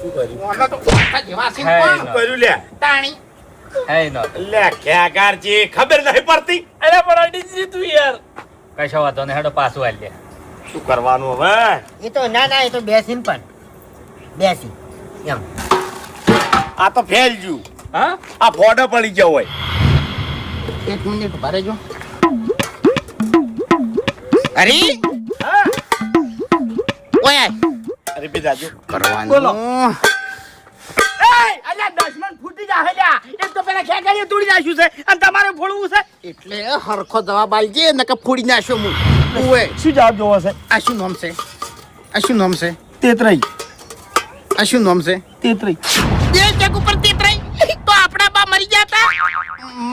શું કર્યું ઓનો તો આખા જેવા છે ને પણ. શું કર્યું લે તાણી હે નો લે ખેગારજી ખબર નહીં પડતી અરે પણ અડીજી તું યાર કશો વાતો ને હેડો પાછું આલ દે શું કરવાનું હવે એ તો ના એ તો બેસીને પણ બેસી એમ આ તો ફેલ ગયું હા આ ફોડો પડી ગયો હોય એક મિનિટ ભરે જો અરે હા ઓય અરે બીજાજો કરવાનું બોલો. એય અલ્યા દશમન ફૂટી જા લ્યા એક તો પેલા ખેગાડીએ તોડી નાખ્યું છે અને તમારે ફોડવું છે એટલે હરખો જવાબ આલજે નકર ફોડી નાખ્યો હું ઓય શું જવાબ જોવો છે આ શું નામ છે આ શું નામ છે તેત્રઈ આ શું નામ છે તેત્રઈ બે જગ ઉપર તેતરાઈ તો આપણા બા મરી ગયા તા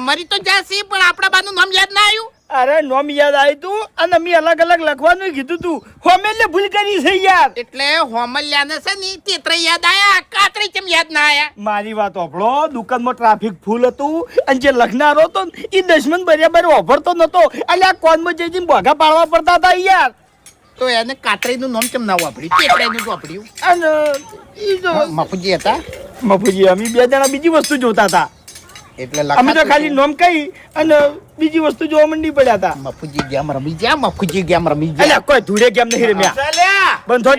મરી તો જાશે પણ આપણા બાનું નામ યાદ ના આવ્યું અરે નોમ યાદ આવ્યું તું અને મેં અલગ અલગ લખવાનું કીધું તું હોમેલે ભૂલ કરી છે યાર એટલે હોમલ્યાને છે ને તેતરાઈ યાદ આયા કાતરી કેમ યાદ ના આયા મારી વાત ઓભળો દુકાનમાં ટ્રાફિક ફૂલ હતું અને જે લખનારો હતો ને એ દશમન બરાબર ઓભરતો નતો એટલે આ કોનમાં જઈને ભોગા પાડવા પડતા હતા યાર તો એને કાતરીનું નામ કેમ ના વાપર્યું તેતરાઈનું વાપર્યું અને ઈ જો મફુજી હતા મફુજી અમે બે જણા બીજી વસ્તુ જોતા હતા એટલે અમે તો ખાલી નોમ કહી અને બીજી વસ્તુ જોવા મંડી પડ્યા હતા મફુજી ગેમ રમી ગયા મફુજી ગેમ રમી ગયા અલ્યા કોઈ ધૂળે કેમ નહીં રમ્યા ચાલ્યા બંધો